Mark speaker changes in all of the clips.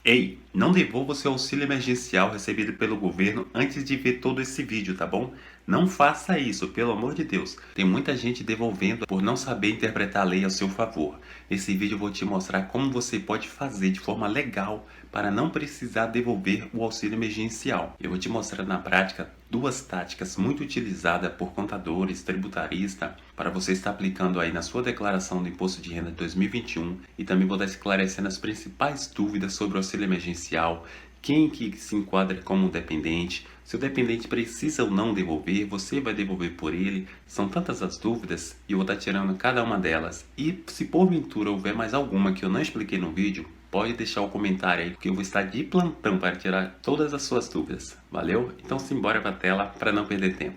Speaker 1: Ei, não devolva o seu auxílio emergencial recebido pelo governo antes de ver todo esse vídeo, tá bom? Não faça isso, pelo amor de Deus. Tem muita gente devolvendo por não saber interpretar a lei ao seu favor. Nesse vídeo eu vou te mostrar como você pode fazer de forma legal para não precisar devolver o auxílio emergencial. Eu vou te mostrar na prática duas táticas muito utilizadas por contadores, tributaristas, para você estar aplicando aí na sua declaração do Imposto de Renda de 2021 e também vou estar esclarecendo as principais dúvidas sobre o auxílio emergencial, quem que se enquadra como dependente, se o dependente precisa ou não devolver, você vai devolver por ele. São tantas as dúvidas e eu vou estar tirando cada uma delas. E se porventura houver mais alguma que eu não expliquei no vídeo, pode deixar o comentário aí que eu vou estar de plantão para tirar todas as suas dúvidas. Valeu? Então simbora para a tela para não perder tempo.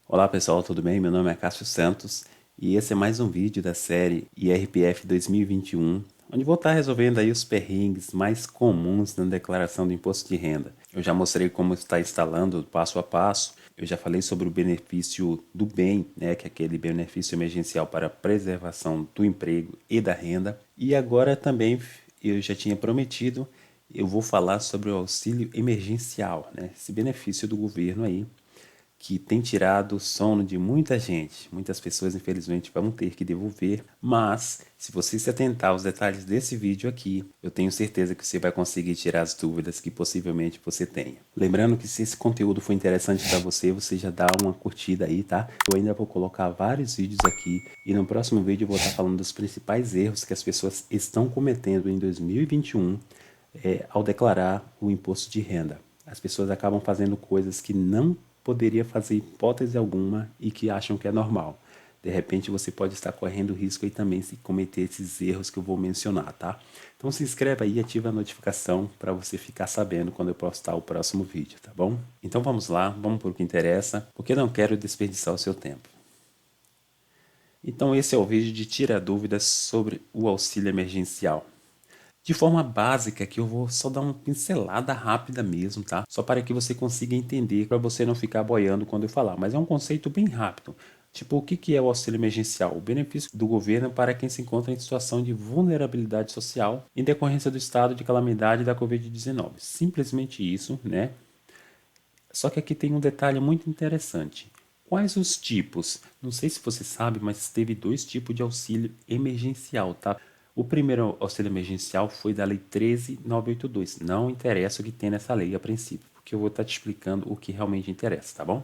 Speaker 1: Olá pessoal, tudo bem? Meu nome é Cássio Santos e esse é mais um vídeo da série IRPF 2021, onde vou estar resolvendo aí os perrengues mais comuns na declaração do imposto de renda. Eu já mostrei como está instalando passo a passo, eu já falei sobre o benefício do bem, né, que é aquele benefício emergencial para a preservação do emprego e da renda, e agora também eu já tinha prometido, eu vou falar sobre o auxílio emergencial, né, esse benefício do governo aí, que tem tirado o sono de muita gente. Muitas pessoas, infelizmente, vão ter que devolver, mas se você se atentar aos detalhes desse vídeo aqui, eu tenho certeza que você vai conseguir tirar as dúvidas que possivelmente você tenha. Lembrando que se esse conteúdo for interessante para você, você já dá uma curtida aí, tá? Eu ainda vou colocar vários vídeos aqui e no próximo vídeo eu vou estar falando dos principais erros que as pessoas estão cometendo em 2021 ao declarar o imposto de renda. As pessoas acabam fazendo coisas que não poderia fazer hipótese alguma e que acham que é normal. De repente você pode estar correndo risco aí também se cometer esses erros que eu vou mencionar, tá? Então se inscreve aí e ativa a notificação para você ficar sabendo quando eu postar o próximo vídeo, tá bom? Então vamos lá, vamos para o que interessa, porque eu não quero desperdiçar o seu tempo. Então esse é o vídeo de tira dúvidas sobre o auxílio emergencial. De forma básica, que eu vou só dar uma pincelada rápida mesmo, tá? Só para que você consiga entender, para você não ficar boiando quando eu falar. Mas é um conceito bem rápido. Tipo, o que é o auxílio emergencial? O benefício do governo para quem se encontra em situação de vulnerabilidade social em decorrência do estado de calamidade da Covid-19. Simplesmente isso, né? Só que aqui tem um detalhe muito interessante. Quais os tipos? Não sei se você sabe, mas teve dois tipos de auxílio emergencial, tá? O primeiro auxílio emergencial foi da Lei 13.982. Não interessa o que tem nessa lei a princípio, porque eu vou estar te explicando o que realmente interessa, tá bom?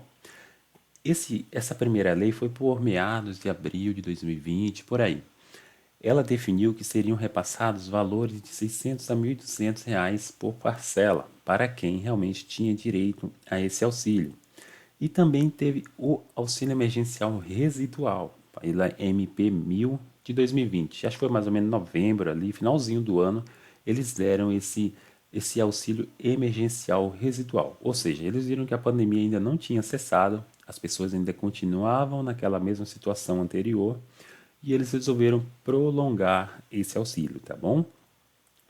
Speaker 1: Essa primeira lei foi por meados de abril de 2020, por aí. Ela definiu que seriam repassados valores de R$ 600 a R$ 1.200 por parcela para quem realmente tinha direito a esse auxílio. E também teve o auxílio emergencial residual, pela MP 1000 de 2020. Acho que foi mais ou menos novembro ali, finalzinho do ano, eles deram esse auxílio emergencial residual. Ou seja, eles viram que a pandemia ainda não tinha cessado, as pessoas ainda continuavam naquela mesma situação anterior e eles resolveram prolongar esse auxílio, tá bom?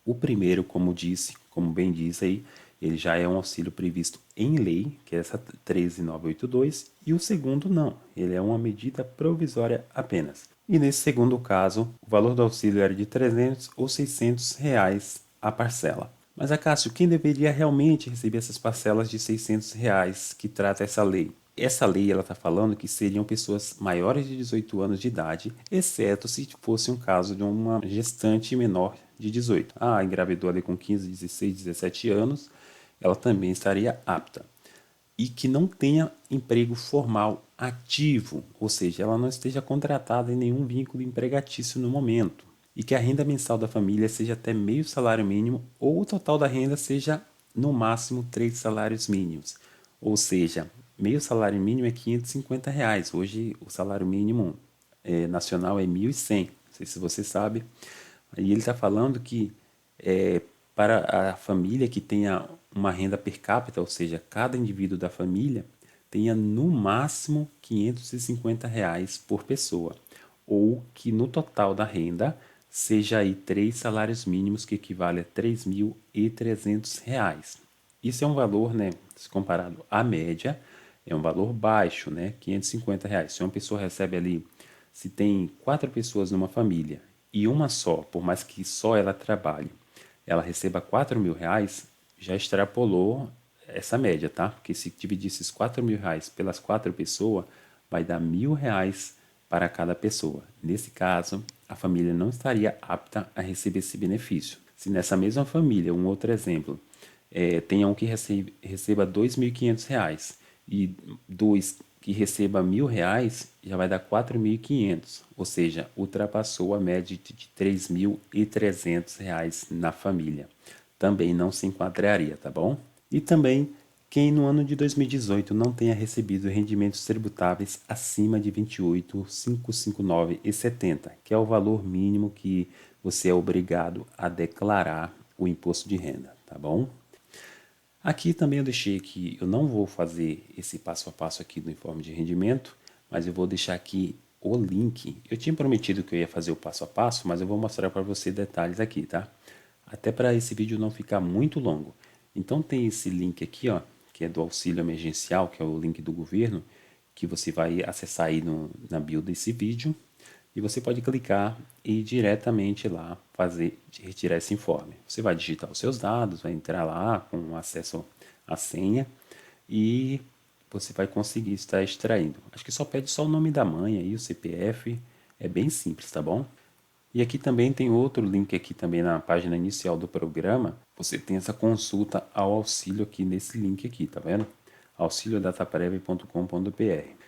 Speaker 1: O primeiro, como disse, como bem diz aí, ele já é um auxílio previsto em lei, que é essa 13.982, e o segundo não, ele é uma medida provisória apenas. E nesse segundo caso, o valor do auxílio era de 300 ou 600 reais a parcela. Mas, Acácio, quem deveria realmente receber essas parcelas de 600 reais que trata essa lei? Essa lei ela está falando que seriam pessoas maiores de 18 anos de idade, exceto se fosse um caso de uma gestante menor de 18. Ah, engravidou ali com 15, 16, 17 anos, ela também estaria apta. E que não tenha emprego formal ativo, ou seja, ela não esteja contratada em nenhum vínculo empregatício no momento. E que a renda mensal da família seja até meio salário mínimo ou o total da renda seja no máximo 3 salários mínimos. Ou seja, meio salário mínimo é R$ 550. Hoje o salário mínimo nacional é 1.100. Não sei se você sabe. E ele está falando que para a família que tenha uma renda per capita, ou seja, cada indivíduo da família tenha no máximo R$ 550 por pessoa, ou que no total da renda seja aí 3 salários mínimos, que equivale a R$ 3.300. Isso é um valor, né, se comparado à média, é um valor baixo, né, R$ 550. Se uma pessoa recebe ali se tem 4 pessoas numa família e uma só, por mais que só ela trabalhe, ela receba R$ 4.000, já extrapolou essa média, tá? Porque se dividir esses R$ 4.000 pelas 4 pessoas, vai dar R$ 1.000 para cada pessoa. Nesse caso, a família não estaria apta a receber esse benefício. Se nessa mesma família, um outro exemplo, tenha um que receba R$ 2.500 e dois que receba R$ 1.000, já vai dar 4.500, ou seja, ultrapassou a média de R$ 3.300 na família. Também não se enquadraria, tá bom? E também quem no ano de 2018 não tenha recebido rendimentos tributáveis acima de 28.559,70, que é o valor mínimo que você é obrigado a declarar o imposto de renda, tá bom? Aqui também eu deixei que eu não vou fazer esse passo a passo aqui do informe de rendimento, mas eu vou deixar aqui o link. Eu tinha prometido que eu ia fazer o passo a passo, mas eu vou mostrar para você detalhes aqui, tá? Até para esse vídeo não ficar muito longo. Então tem esse link aqui, ó, que é do auxílio emergencial, que é o link do governo, que você vai acessar aí na bio desse vídeo. E você pode clicar e ir diretamente lá retirar esse informe. Você vai digitar os seus dados, vai entrar lá com acesso à senha e você vai conseguir estar extraindo. Acho que só pede só o nome da mãe aí, o CPF, é bem simples, tá bom? E aqui também tem outro link aqui também na página inicial do programa. Você tem essa consulta ao auxílio aqui nesse link aqui, tá vendo? auxiliodataprev.com.br.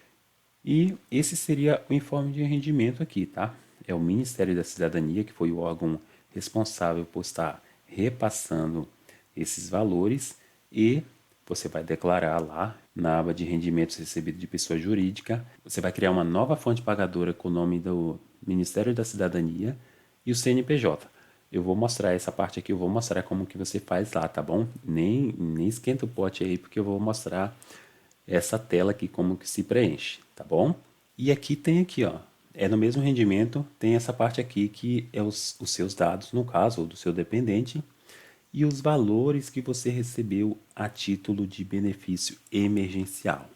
Speaker 1: E esse seria o informe de rendimento aqui, tá? É o Ministério da Cidadania, que foi o órgão responsável por estar repassando esses valores e você vai declarar lá na aba de rendimentos recebidos de pessoa jurídica. Você vai criar uma nova fonte pagadora com o nome do Ministério da Cidadania e o CNPJ. Eu vou mostrar essa parte aqui, eu vou mostrar como que você faz lá, tá bom? Nem esquenta o pote aí, porque eu vou mostrar essa tela aqui como que se preenche, tá bom? E aqui tem aqui, ó, é no mesmo rendimento, tem essa parte aqui que é os seus dados, no caso, ou do seu dependente, e os valores que você recebeu a título de benefício emergencial.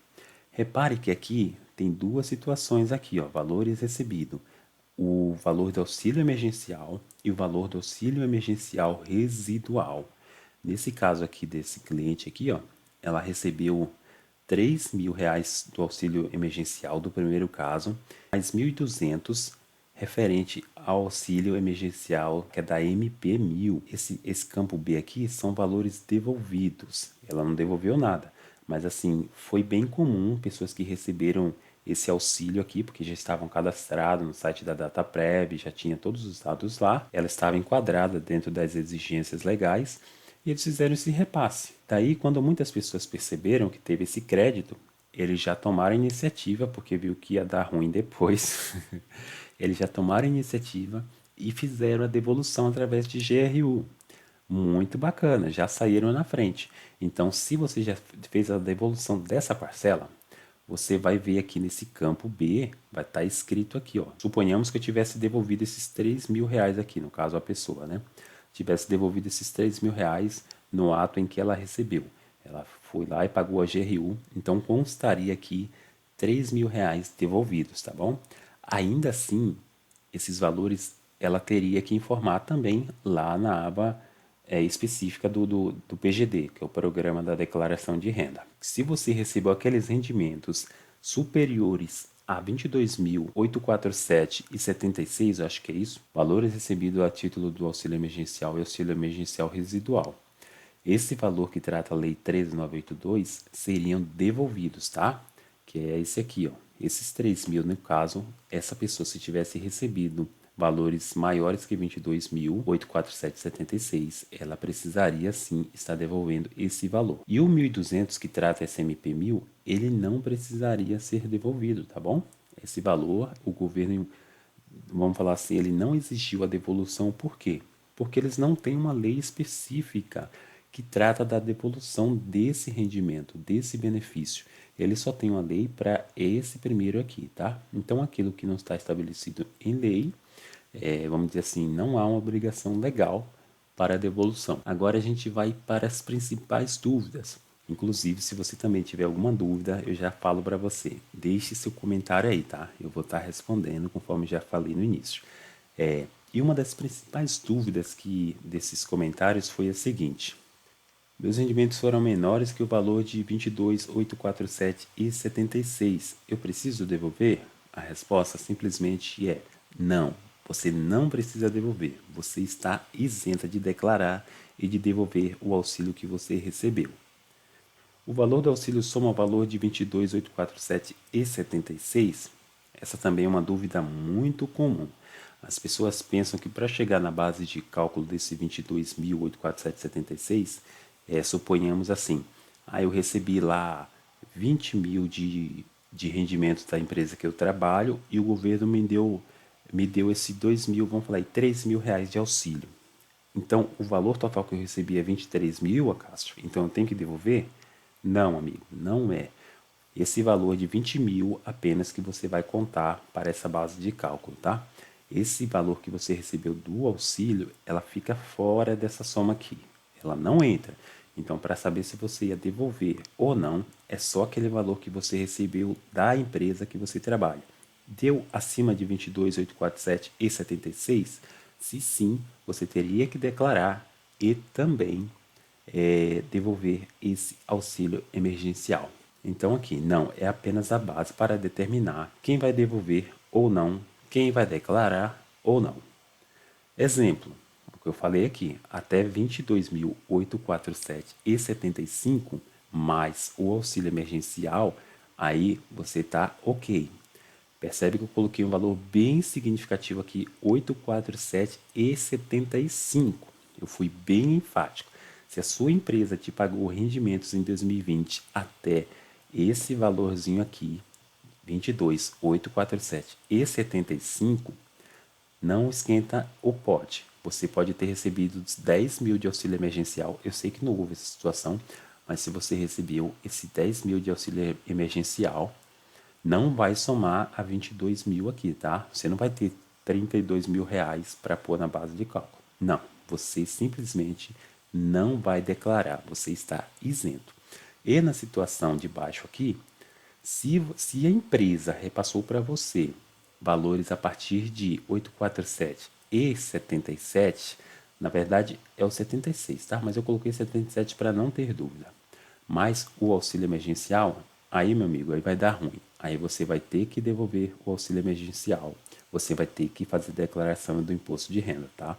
Speaker 1: Repare que aqui tem duas situações aqui, ó, valores recebidos. O valor do auxílio emergencial e o valor do auxílio emergencial residual. Nesse caso aqui desse cliente aqui, ó, ela recebeu R$ 3.000 do auxílio emergencial do primeiro caso, mais 1.200 referente ao auxílio emergencial que é da MP1000. Esse campo B aqui são valores devolvidos. Ela não devolveu nada, mas assim, foi bem comum pessoas que receberam esse auxílio aqui, porque já estavam cadastrados no site da Dataprev, já tinha todos os dados lá, ela estava enquadrada dentro das exigências legais e eles fizeram esse repasse. Daí, quando muitas pessoas perceberam que teve esse crédito, eles já tomaram a iniciativa, porque viu que ia dar ruim depois. Eles já tomaram a iniciativa e fizeram a devolução através de GRU. Muito bacana, já saíram na frente. Então, se você já fez a devolução dessa parcela, você vai ver aqui nesse campo B, vai estar escrito aqui, ó. Suponhamos que eu tivesse devolvido esses R$ 3.000 aqui, no caso a pessoa, né? Tivesse devolvido esses R$ 3.000 no ato em que ela recebeu. Ela foi lá e pagou a GRU, então constaria aqui R$ 3.000 devolvidos, tá bom? Ainda assim, esses valores ela teria que informar também lá na aba específica do PGD, que é o Programa da Declaração de Renda. Se você recebeu aqueles rendimentos superiores a 22.847,76, acho que é isso, valores recebidos a título do auxílio emergencial e auxílio emergencial residual. Esse valor que trata a Lei 13.982 seriam devolvidos, tá? Que é esse aqui, ó. Esses 3.000, no caso, essa pessoa se tivesse recebido valores maiores que 22.847,76, ela precisaria sim estar devolvendo esse valor. E o 1.200 que trata SMP1000, ele não precisaria ser devolvido, tá bom? Esse valor, o governo, vamos falar assim, ele não exigiu a devolução, por quê? Porque eles não têm uma lei específica que trata da devolução desse rendimento, desse benefício. Ele só tem uma lei para esse primeiro aqui, tá? Então, aquilo que não está estabelecido em lei, vamos dizer assim, não há uma obrigação legal para a devolução. Agora a gente vai para as principais dúvidas. Inclusive, se você também tiver alguma dúvida, eu já falo para você. Deixe seu comentário aí, tá? Eu vou estar respondendo conforme já falei no início. E uma das principais dúvidas que desses comentários foi a seguinte: meus rendimentos foram menores que o valor de 22.847,76. Eu preciso devolver? A resposta simplesmente é não. Você não precisa devolver. Você está isenta de declarar e de devolver o auxílio que você recebeu. O valor do auxílio soma ao valor de 22.847,76. Essa também é uma dúvida muito comum. As pessoas pensam que para chegar na base de cálculo desse 22.847,76, suponhamos assim, eu recebi lá 20 mil de rendimento da empresa que eu trabalho e o governo me deu esse 2 mil, vamos falar aí, 3 mil reais de auxílio. Então, o valor total que eu recebi é 23 mil, Acácio. Então, eu tenho que devolver? Não, amigo, não é. Esse valor de 20 mil apenas que você vai contar para essa base de cálculo, tá? Esse valor que você recebeu do auxílio, ela fica fora dessa soma aqui. Ela não entra. Então, para saber se você ia devolver ou não, é só aquele valor que você recebeu da empresa que você trabalha. Deu acima de 22.847,76? Se sim, você teria que declarar e também devolver esse auxílio emergencial. Então aqui, não, é apenas a base para determinar quem vai devolver ou não, quem vai declarar ou não. Exemplo, o que eu falei aqui, até 22.847,75 mais o auxílio emergencial, aí você está ok. Percebe que eu coloquei um valor bem significativo aqui, 847,75. Eu fui bem enfático. Se a sua empresa te pagou rendimentos em 2020 até esse valorzinho aqui, 22.847,75, não esquenta o pote. Você pode ter recebido 10 mil de auxílio emergencial. Eu sei que não houve essa situação, mas se você recebeu esse 10 mil de auxílio emergencial, não vai somar a 22 mil aqui, tá? Você não vai ter 32 mil reais para pôr na base de cálculo. Não, você simplesmente não vai declarar, você está isento. E na situação de baixo aqui, se a empresa repassou para você valores a partir de 847 e 77, na verdade é o 76, tá? Mas eu coloquei 77 para não ter dúvida. Mas o auxílio emergencial, aí meu amigo, aí vai dar ruim. Aí você vai ter que devolver o auxílio emergencial. Você vai ter que fazer declaração do imposto de renda, tá?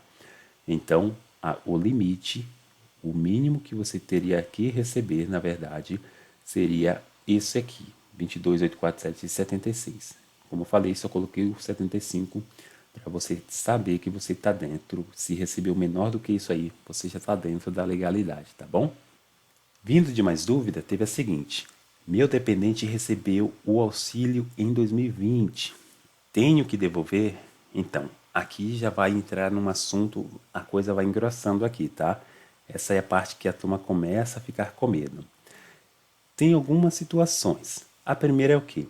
Speaker 1: Então, o limite, o mínimo que você teria que receber, na verdade, seria esse aqui, 22.847,76. Como eu falei, só coloquei o 75 para você saber que você está dentro. Se recebeu menor do que isso aí, você já está dentro da legalidade, tá bom? Vindo de mais dúvida, teve a seguinte: meu dependente recebeu o auxílio em 2020. Tenho que devolver? Então, aqui já vai entrar num assunto, a coisa vai engrossando aqui, tá? Essa é a parte que a turma começa a ficar com medo. Tem algumas situações. A primeira é o quê?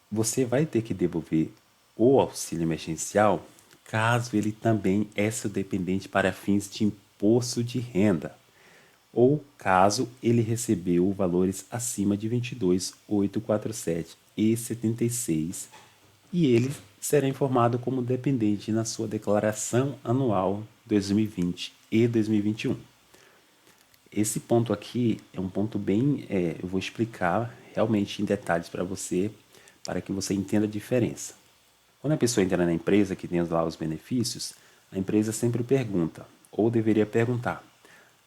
Speaker 1: Você vai ter que devolver o auxílio emergencial caso ele também é seu dependente para fins de imposto de renda, ou caso ele recebeu valores acima de 22.847,76 e ele será informado como dependente na sua declaração anual 2020 e 2021. Esse ponto aqui é um ponto bem, eu vou explicar realmente em detalhes para você, para que você entenda a diferença. Quando a pessoa entra na empresa que tem lá os benefícios, a empresa sempre pergunta, ou deveria perguntar,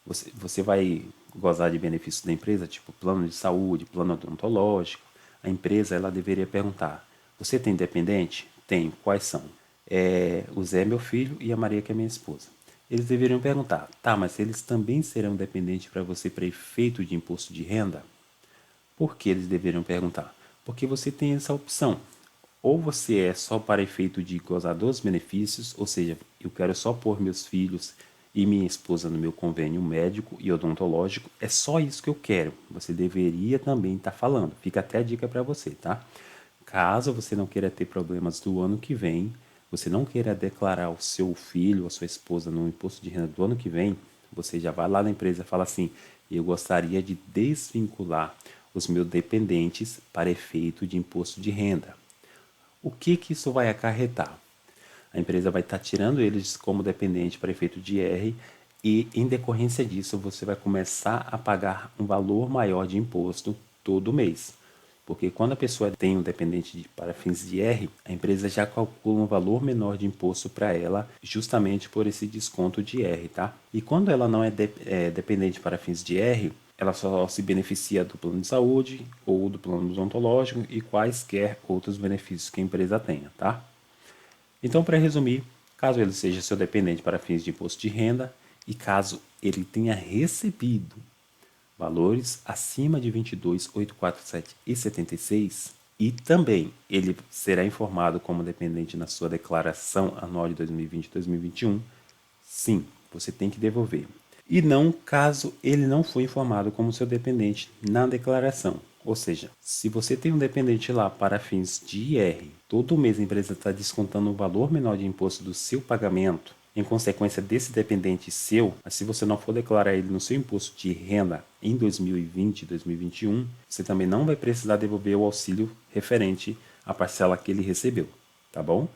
Speaker 1: você vai gozar de benefícios da empresa, tipo plano de saúde, plano odontológico. A empresa ela deveria perguntar: você tem dependente? Tenho. Quais são? O Zé, meu filho, e a Maria, que é minha esposa. Eles deveriam perguntar: tá, mas eles também serão dependentes para você para efeito de imposto de renda? Por que eles deveriam perguntar? Porque você tem essa opção. Ou você é só para efeito de gozar dos benefícios, ou seja, eu quero só pôr meus filhos e minha esposa no meu convênio médico e odontológico, é só isso que eu quero. Você deveria também estar falando. Fica até a dica para você, tá? Caso você não queira ter problemas do ano que vem, você não queira declarar o seu filho ou a sua esposa no imposto de renda do ano que vem, você já vai lá na empresa e fala assim: e eu gostaria de desvincular os meus dependentes para efeito de imposto de renda. O que isso vai acarretar? A empresa vai estar tirando eles como dependente para efeito de IR e, em decorrência disso, você vai começar a pagar um valor maior de imposto todo mês. Porque quando a pessoa tem um dependente para fins de IR, a empresa já calcula um valor menor de imposto para ela, justamente por esse desconto de IR, tá? E quando ela não é, dependente para fins de IR, ela só se beneficia do plano de saúde ou do plano odontológico e quaisquer outros benefícios que a empresa tenha, tá? Então, para resumir, caso ele seja seu dependente para fins de imposto de renda e caso ele tenha recebido valores acima de 22.847,76 e também ele será informado como dependente na sua declaração anual de 2020 e 2021, sim, você tem que devolver. E não caso ele não foi informado como seu dependente na declaração. Ou seja, se você tem um dependente lá para fins de IR, todo mês a empresa está descontando um valor menor de imposto do seu pagamento, em consequência desse dependente seu, mas se você não for declarar ele no seu imposto de renda em 2020 e 2021, você também não vai precisar devolver o auxílio referente à parcela que ele recebeu, tá bom?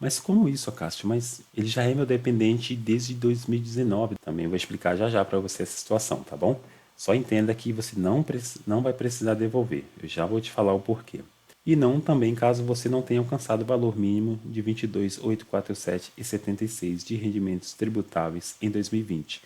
Speaker 1: Mas como isso, Cássio? Mas ele já é meu dependente desde 2019. Também vou explicar já já para você essa situação, tá bom? Só entenda que você não vai precisar devolver. Eu já vou te falar o porquê. E não também caso você não tenha alcançado o valor mínimo de 22.847,76 de rendimentos tributáveis em 2020.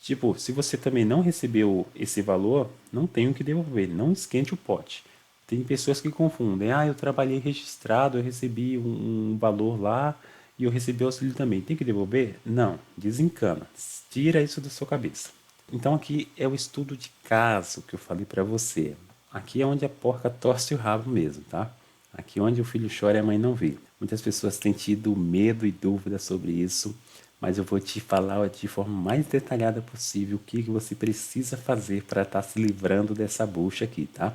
Speaker 1: Tipo, se você também não recebeu esse valor, não tem o que devolver, não esquente o pote. Tem pessoas que confundem, eu trabalhei registrado, eu recebi um valor lá e eu recebi auxílio também. Tem que devolver? Não, desencana, tira isso da sua cabeça. Então aqui é o estudo de caso que eu falei para você. Aqui é onde a porca torce o rabo mesmo, tá? Aqui onde o filho chora e a mãe não vê. Muitas pessoas têm tido medo e dúvida sobre isso, mas eu vou te falar de forma mais detalhada possível o que você precisa fazer para estar se livrando dessa bucha aqui, tá?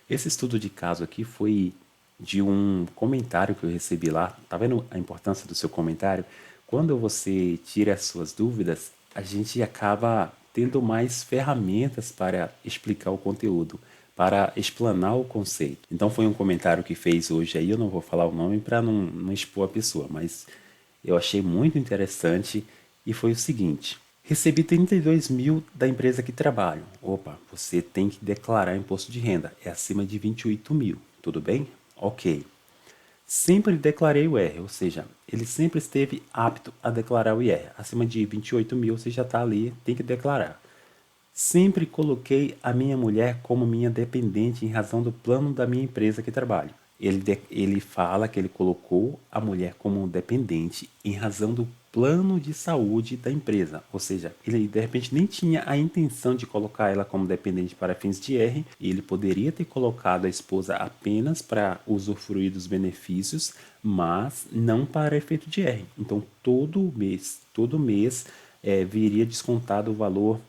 Speaker 1: Esse estudo de caso aqui foi de um comentário que eu recebi lá. Tá vendo a importância do seu comentário? Quando você tira as suas dúvidas, a gente acaba tendo mais ferramentas para explicar o conteúdo, para explanar o conceito. Então foi um comentário que fez hoje aí, eu não vou falar o nome para não expor a pessoa, mas eu achei muito interessante e foi o seguinte: recebi 32 mil da empresa que trabalho. Opa, você tem que declarar imposto de renda, é acima de 28 mil, tudo bem? Ok. Sempre declarei o IR, ou seja, ele sempre esteve apto a declarar o IR. Acima de 28 mil você já está ali, tem que declarar. Sempre coloquei a minha mulher como minha dependente em razão do plano da minha empresa que trabalho. Ele fala que ele colocou a mulher como dependente em razão do plano de saúde da empresa. Ou seja, ele de repente nem tinha a intenção de colocar ela como dependente para fins de R. E ele poderia ter colocado a esposa apenas para usufruir dos benefícios, mas não para efeito de R. Então todo mês viria descontado o valor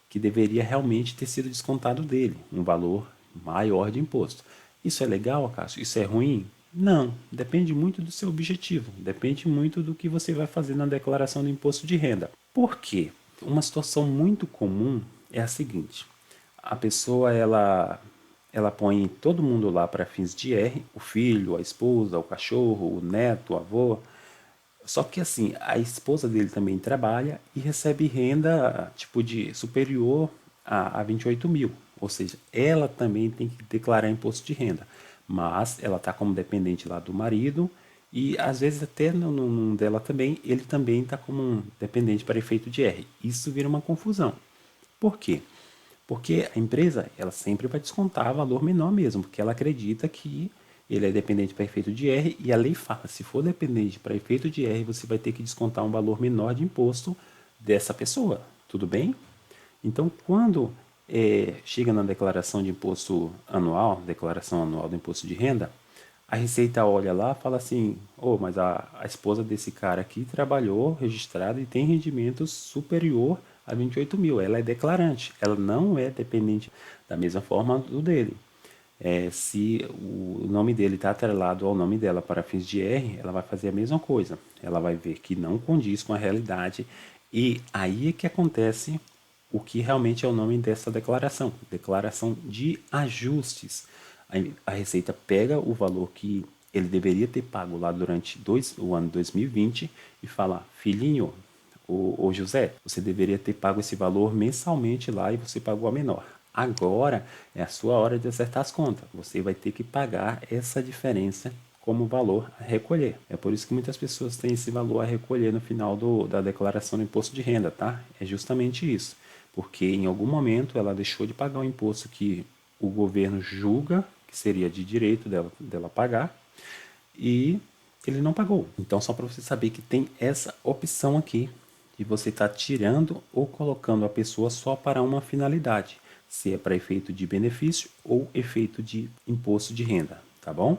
Speaker 1: que deveria realmente ter sido descontado dele, um valor maior de imposto. Isso é legal, Cássio? Isso é ruim? Não, depende muito do seu objetivo, depende muito do que você vai fazer na declaração do imposto de renda. Por quê? Uma situação muito comum é a seguinte: a pessoa ela põe todo mundo lá para fins de R, o filho, a esposa, o cachorro, o neto, o avô. Só que assim, a esposa dele também trabalha e recebe renda tipo de superior a 28 mil. Ou seja, ela também tem que declarar imposto de renda. Mas ela está como dependente lá do marido e às vezes até no dela também, ele também está como um dependente para efeito de R. Isso vira uma confusão. Por quê? Porque a empresa, ela sempre vai descontar valor menor mesmo, porque ela acredita que ele é dependente para efeito de R e a lei fala, se for dependente para efeito de R, você vai ter que descontar um valor menor de imposto dessa pessoa, tudo bem? Então, quando chega na declaração de imposto anual, declaração anual do imposto de renda, a Receita olha lá e fala assim, mas a esposa desse cara aqui trabalhou registrado e tem rendimento superior a 28 mil. Ela é declarante, ela não é dependente da mesma forma do dele. Se o nome dele está atrelado ao nome dela para fins de R, ela vai fazer a mesma coisa. Ela vai ver que não condiz com a realidade e aí é que acontece o que realmente é o nome dessa declaração, declaração de ajustes. A Receita pega o valor que ele deveria ter pago lá durante o ano 2020 e fala, filhinho, ô José, você deveria ter pago esse valor mensalmente lá e você pagou a menor. Agora é a sua hora de acertar as contas. Você vai ter que pagar essa diferença como valor a recolher. É por isso que muitas pessoas têm esse valor a recolher no final da declaração do imposto de renda, tá? É justamente isso. Porque em algum momento ela deixou de pagar o imposto que o governo julga que seria de direito dela pagar e ele não pagou. Então, só para você saber que tem essa opção aqui de você estar tirando ou colocando a pessoa só para uma finalidade, se é para efeito de benefício ou efeito de imposto de renda, tá bom?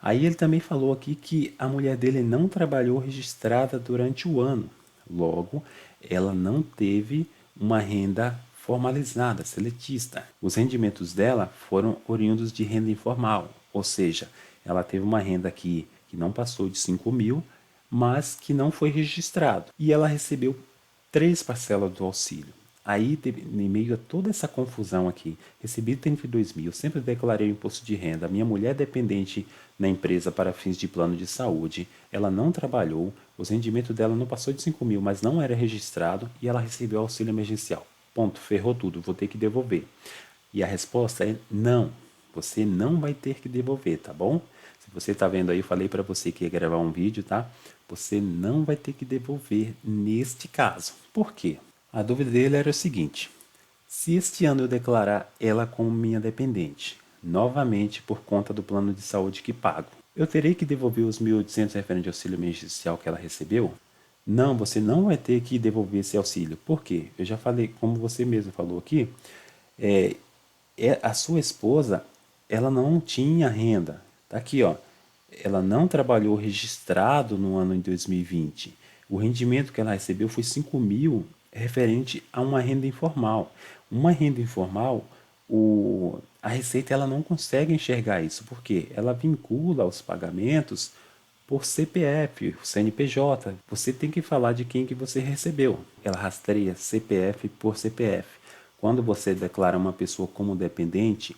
Speaker 1: Aí ele também falou aqui que a mulher dele não trabalhou registrada durante o ano, logo, ela não teve uma renda formalizada, seletista. Os rendimentos dela foram oriundos de renda informal, ou seja, ela teve uma renda que não passou de 5 mil, mas que não foi registrado. E ela recebeu 3 parcelas do auxílio. Aí, em meio a toda essa confusão aqui, recebi 32 mil, sempre declarei o imposto de renda, minha mulher é dependente na empresa para fins de plano de saúde, ela não trabalhou, os rendimentos dela não passou de 5 mil, mas não era registrado e ela recebeu auxílio emergencial. Ponto, ferrou tudo, vou ter que devolver. E a resposta é não, você não vai ter que devolver, tá bom? Se você está vendo aí, eu falei para você que ia gravar um vídeo, tá? Você não vai ter que devolver neste caso. Por quê? A dúvida dele era o seguinte: se este ano eu declarar ela como minha dependente, novamente por conta do plano de saúde que pago, eu terei que devolver os 1.800 referente ao auxílio emergencial que ela recebeu? Não, você não vai ter que devolver esse auxílio. Por quê? Eu já falei, como você mesmo falou aqui, é, a sua esposa, ela não tinha renda. Tá aqui, ó. Ela não trabalhou registrado no ano de 2020. O rendimento que ela recebeu foi 5 mil referente a uma renda informal. Uma renda informal, a Receita ela não consegue enxergar isso, porque ela vincula os pagamentos por CPF, CNPJ. Você tem que falar de quem que você recebeu. Ela rastreia CPF por CPF. Quando você declara uma pessoa como dependente,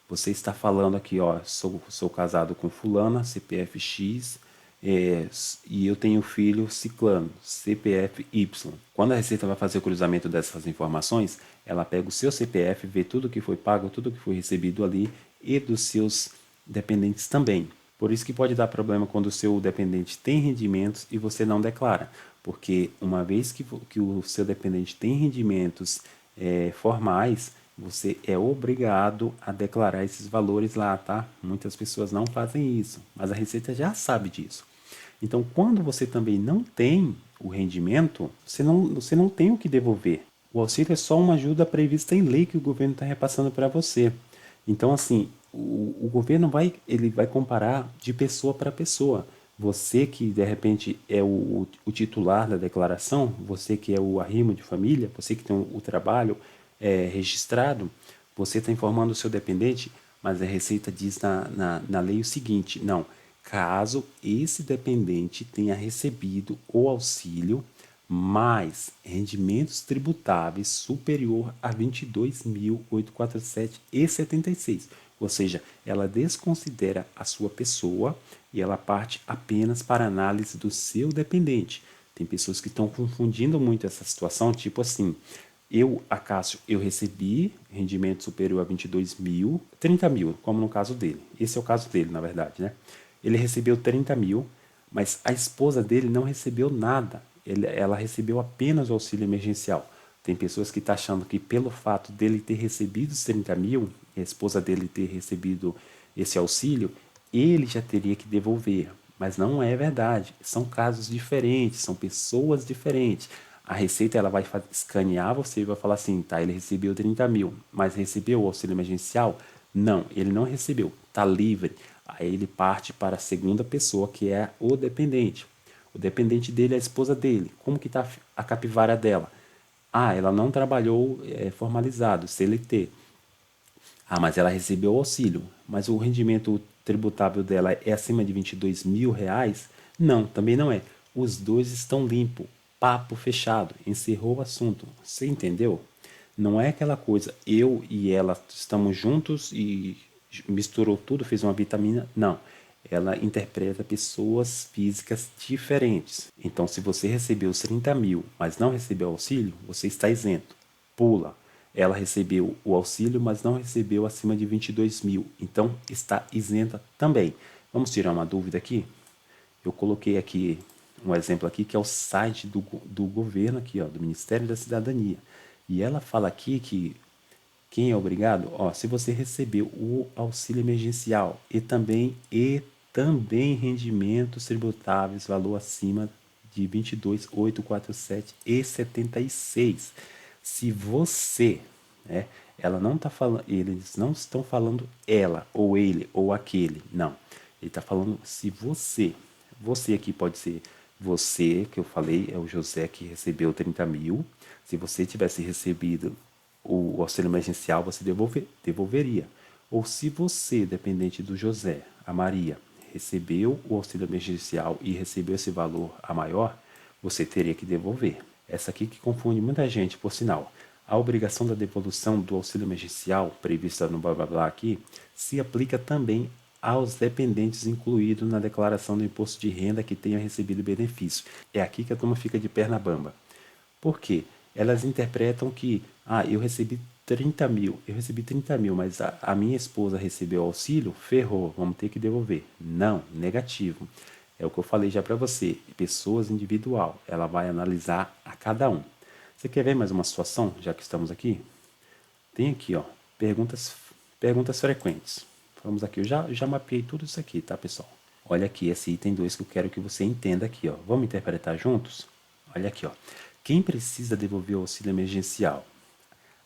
Speaker 1: você está falando aqui, ó, sou casado com fulana, CPF X, e eu tenho filho ciclano, CPF Y. Quando a Receita vai fazer o cruzamento dessas informações, ela pega o seu CPF, vê tudo que foi pago, tudo que foi recebido ali e dos seus dependentes também. Por isso que pode dar problema quando o seu dependente tem rendimentos e você não declara, porque uma vez que o seu dependente tem rendimentos formais, você é obrigado a declarar esses valores lá, tá? Muitas pessoas não fazem isso, mas a Receita já sabe disso. Então, quando você também não tem o rendimento, você não tem o que devolver. O auxílio é só uma ajuda prevista em lei que o governo está repassando para você. Então, assim, o governo ele vai comparar de pessoa para pessoa. Você que de repente é o titular da declaração, você que é o arrimo de família, você que tem o trabalho registrado, você está informando o seu dependente, mas a Receita diz na lei o seguinte: não, caso esse dependente tenha recebido o auxílio mais rendimentos tributáveis superior a 22.847,76. Ou seja, ela desconsidera a sua pessoa e ela parte apenas para análise do seu dependente. Tem pessoas que estão confundindo muito essa situação, tipo assim, Acácio, eu recebi rendimento superior a 22 mil, 30 mil, como no caso dele. Esse é o caso dele, na verdade, né? Ele recebeu 30 mil, mas a esposa dele não recebeu nada. Ela recebeu apenas o auxílio emergencial. Tem pessoas que estão achando que pelo fato dele ter recebido os 30 mil, e a esposa dele ter recebido esse auxílio, ele já teria que devolver. Mas não é verdade. São casos diferentes, são pessoas diferentes. A Receita ela vai escanear você e vai falar assim, tá, ele recebeu 30 mil, mas recebeu o auxílio emergencial? Não, ele não recebeu, está livre. Aí ele parte para a segunda pessoa, que é o dependente. O dependente dele é a esposa dele. Como que está a capivara dela? Ah, ela não trabalhou formalizado, CLT. Ah, mas ela recebeu o auxílio. Mas o rendimento tributável dela é acima de 22 mil reais? Não, também não é. Os dois estão limpos. Papo fechado. Encerrou o assunto. Você entendeu? Não é aquela coisa, eu e ela estamos juntos e misturou tudo, fez uma vitamina. Não. Ela interpreta pessoas físicas diferentes. Então, se você recebeu os 30 mil, mas não recebeu auxílio, você está isento. Pula. Ela recebeu o auxílio, mas não recebeu acima de 22 mil. Então, está isenta também. Vamos tirar uma dúvida aqui? Eu coloquei aqui um exemplo aqui que é o site do governo aqui, ó, do Ministério da Cidadania. E ela fala aqui que quem é obrigado, ó, se você recebeu o auxílio emergencial e também rendimentos tributáveis valor acima de 22.847 e 76. Se você, né, ela não está falando, eles não estão falando ela ou ele ou aquele, não. Ele está falando se você. Você aqui pode ser você, que eu falei, é o José que recebeu 30 mil. Se você tivesse recebido o auxílio emergencial, você devolveria. Ou se você, dependente do José, a Maria, recebeu o auxílio emergencial e recebeu esse valor a maior, você teria que devolver. Essa aqui que confunde muita gente, por sinal. A obrigação da devolução do auxílio emergencial, prevista no blá blá blá aqui, se aplica também aos dependentes incluídos na declaração do imposto de renda que tenham recebido benefício. É aqui que a turma fica de perna bamba. Por quê? Elas interpretam que, eu recebi 30 mil, mas a minha esposa recebeu auxílio, ferrou, vamos ter que devolver. Não, negativo. É o que eu falei já para você, pessoas individual, ela vai analisar a cada um. Você quer ver mais uma situação, já que estamos aqui? Tem aqui, ó, perguntas frequentes. Vamos aqui, eu já mapeei tudo isso aqui, tá, pessoal? Olha aqui esse item 2 que eu quero que você entenda aqui, ó. Vamos interpretar juntos? Olha aqui, ó. Quem precisa devolver o auxílio emergencial?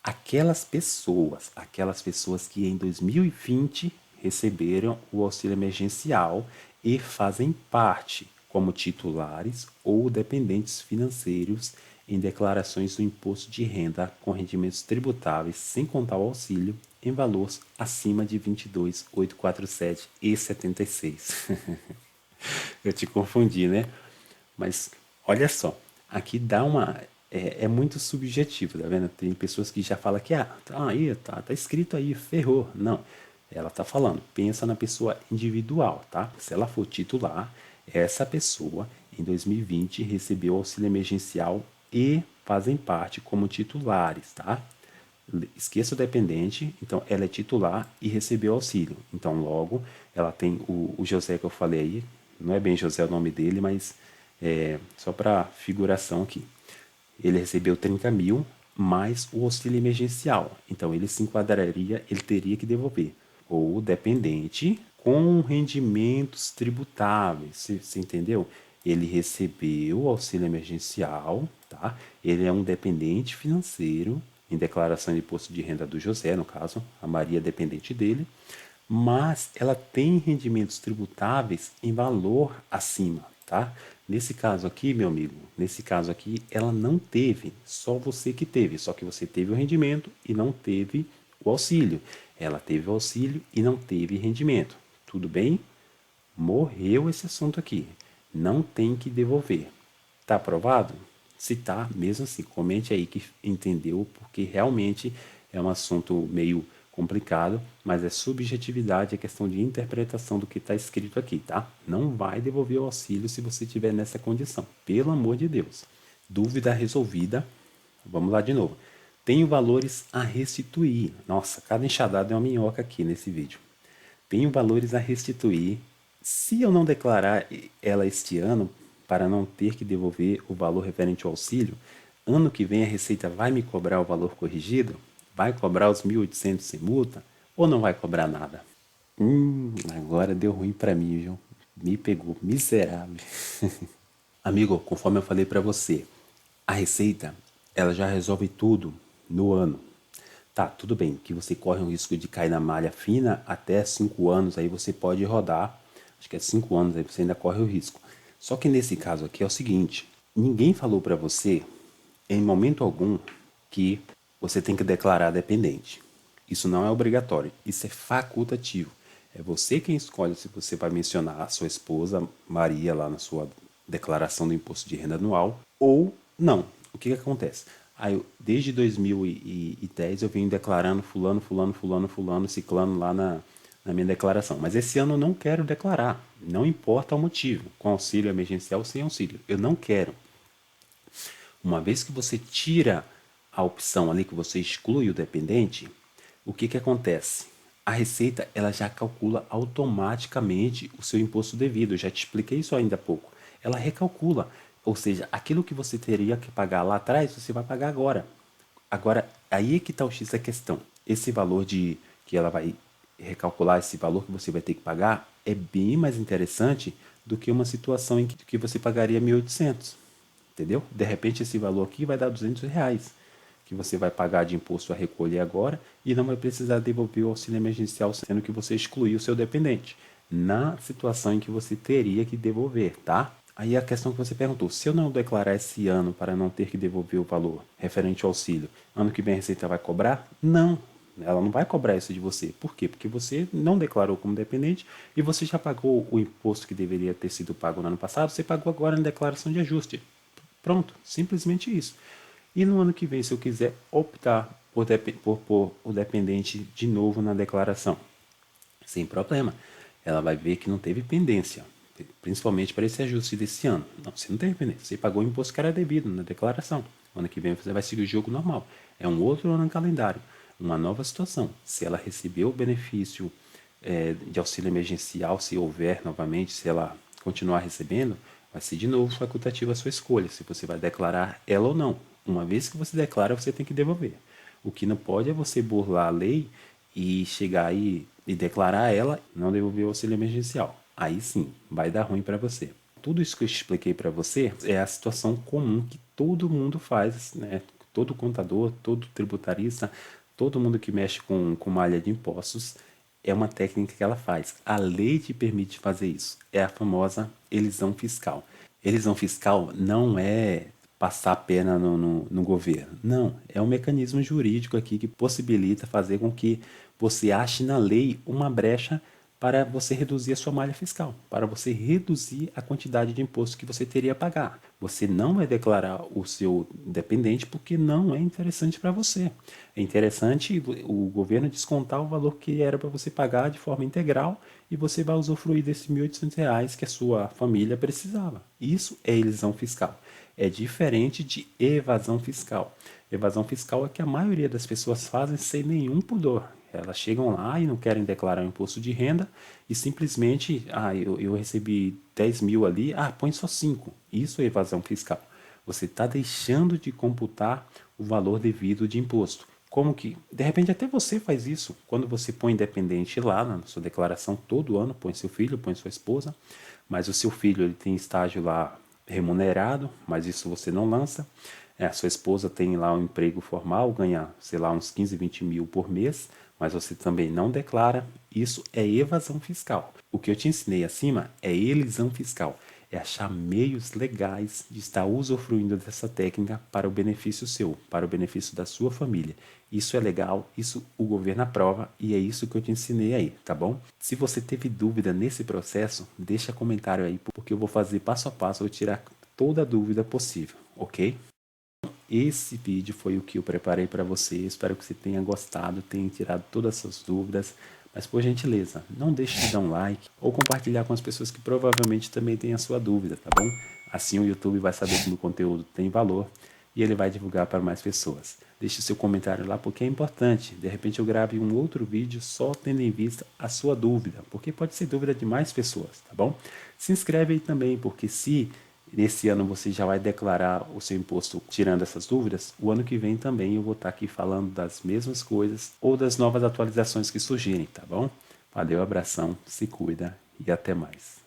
Speaker 1: Aquelas pessoas que em 2020 receberam o auxílio emergencial e fazem parte como titulares ou dependentes financeiros em declarações do imposto de renda com rendimentos tributáveis sem contar o auxílio em valores acima de 22.847 e 76. Eu te confundi, né? Mas olha só, aqui dá uma. É muito subjetivo, tá vendo? Tem pessoas que já falam que, tá escrito aí, ferrou. Não, ela tá falando, pensa na pessoa individual, tá? Se ela for titular, essa pessoa em 2020 recebeu auxílio emergencial e fazem parte como titulares, tá? Esqueça o dependente, então ela é titular e recebeu auxílio. Então, logo, ela tem o José que eu falei aí, não é bem José o nome dele, mas só para figuração aqui. Ele recebeu 30 mil mais o auxílio emergencial. Então, ele se enquadraria, ele teria que devolver. Ou dependente com rendimentos tributáveis. Você entendeu? Ele recebeu o auxílio emergencial, tá? Ele é um dependente financeiro em declaração de imposto de renda do José, no caso, a Maria é dependente dele, mas ela tem rendimentos tributáveis em valor acima, tá? Nesse caso aqui, meu amigo, nesse caso aqui, ela não teve, só você que teve, só que você teve o rendimento e não teve o auxílio. Ela teve o auxílio e não teve rendimento. Tudo bem? Morreu esse assunto aqui. Não tem que devolver. Tá aprovado? Se tá, mesmo assim, comente aí que entendeu, porque realmente é um assunto meio complicado, mas é subjetividade, é questão de interpretação do que está escrito aqui, tá? Não vai devolver o auxílio se você estiver nessa condição, pelo amor de Deus. Dúvida resolvida. Vamos lá de novo. Tenho valores a restituir. Nossa, cada enxadada é uma minhoca aqui nesse vídeo. Tenho valores a restituir. Se eu não declarar ela este ano, para não ter que devolver o valor referente ao auxílio, ano que vem a Receita vai me cobrar o valor corrigido? Vai cobrar os 1.800 sem multa? Ou não vai cobrar nada? Agora deu ruim para mim, viu? Me pegou, miserável. Amigo, conforme eu falei para você, a Receita, ela já resolve tudo no ano. Tá, tudo bem, que você corre o risco de cair na malha fina até 5 anos, aí você pode rodar, acho que é 5 anos, aí você ainda corre o risco. Só que nesse caso aqui é o seguinte, ninguém falou para você, em momento algum, que você tem que declarar dependente. Isso não é obrigatório, isso é facultativo. É você quem escolhe se você vai mencionar a sua esposa Maria lá na sua declaração do imposto de renda anual ou não. O que acontece? Desde 2010 eu venho declarando fulano, ciclano lá na minha declaração. Mas esse ano eu não quero declarar, não importa o motivo, com auxílio emergencial ou sem auxílio, eu não quero. Uma vez que você tira a opção ali, que você exclui o dependente, o que acontece? A Receita ela já calcula automaticamente o seu imposto devido. Eu já te expliquei isso ainda há pouco. Ela recalcula, ou seja, aquilo que você teria que pagar lá atrás, você vai pagar agora. Agora, aí é que está o X da questão. Esse valor de que ela vai recalcular, esse valor que você vai ter que pagar, é bem mais interessante do que uma situação em que você pagaria 1.800. Entendeu? De repente esse valor aqui vai dar R$ 200 que você vai pagar de imposto a recolher agora e não vai precisar devolver o auxílio emergencial, sendo que você excluiu o seu dependente, na situação em que você teria que devolver, tá? Aí a questão que você perguntou, se eu não declarar esse ano para não ter que devolver o valor referente ao auxílio, ano que vem a Receita vai cobrar? Não, ela não vai cobrar isso de você. Por quê? Porque você não declarou como dependente e você já pagou o imposto que deveria ter sido pago no ano passado, você pagou agora na declaração de ajuste. Pronto, simplesmente isso. E no ano que vem, se eu quiser optar por pôr o dependente de novo na declaração, sem problema, ela vai ver que não teve pendência, principalmente para esse ajuste desse ano. Não, você não teve pendência, você pagou o imposto que era devido na declaração. Ano que vem você vai seguir o jogo normal. É um outro ano no calendário, uma nova situação. Se ela recebeu o benefício de auxílio emergencial, se houver novamente, se ela continuar recebendo, vai ser de novo facultativa a sua escolha, se você vai declarar ela ou não. Uma vez que você declara, você tem que devolver. O que não pode é você burlar a lei e chegar aí e declarar ela, não devolver o auxílio emergencial. Aí sim, vai dar ruim para você. Tudo isso que eu expliquei para você é a situação comum que todo mundo faz, né? Todo contador, todo tributarista, todo mundo que mexe com malha de impostos, é uma técnica que ela faz. A lei te permite fazer isso. É a famosa elisão fiscal. Elisão fiscal não é passar a pena no governo. Não, é um mecanismo jurídico aqui que possibilita fazer com que você ache na lei uma brecha para você reduzir a sua malha fiscal, para você reduzir a quantidade de imposto que você teria a pagar. Você não vai declarar o seu dependente porque não é interessante para você. É interessante o governo descontar o valor que era para você pagar de forma integral e você vai usufruir desses R$ 1.800 que a sua família precisava. Isso é elisão fiscal. É diferente de evasão fiscal. Evasão fiscal é que a maioria das pessoas fazem sem nenhum pudor. Elas chegam lá e não querem declarar o imposto de renda e simplesmente, eu recebi 10 mil ali, põe só 5. Isso é evasão fiscal. Você está deixando de computar o valor devido de imposto. Como que, de repente até você faz isso, quando você põe dependente lá na sua declaração todo ano, põe seu filho, põe sua esposa, mas o seu filho ele tem estágio lá remunerado, mas isso você não lança. A sua esposa tem lá um emprego formal, ganha, sei lá, uns 15, 20 mil por mês, mas você também não declara. Isso é evasão fiscal. O que eu te ensinei acima é elisão fiscal. É achar meios legais de estar usufruindo dessa técnica para o benefício seu, para o benefício da sua família. Isso é legal, isso o governo aprova e é isso que eu te ensinei aí, tá bom? Se você teve dúvida nesse processo, deixa comentário aí, porque eu vou fazer passo a passo, eu vou tirar toda a dúvida possível, ok? Esse vídeo foi o que eu preparei para você. Espero que você tenha gostado, tenha tirado todas as suas dúvidas. Mas por gentileza, não deixe de dar um like ou compartilhar com as pessoas que provavelmente também têm a sua dúvida, tá bom? Assim o YouTube vai saber que o conteúdo tem valor e ele vai divulgar para mais pessoas. Deixe seu comentário lá porque é importante. De repente eu grave um outro vídeo só tendo em vista a sua dúvida, porque pode ser dúvida de mais pessoas, tá bom? Se inscreve aí também, porque se nesse ano você já vai declarar o seu imposto tirando essas dúvidas, o ano que vem também eu vou estar aqui falando das mesmas coisas ou das novas atualizações que surgirem, tá bom? Valeu, abração, se cuida e até mais.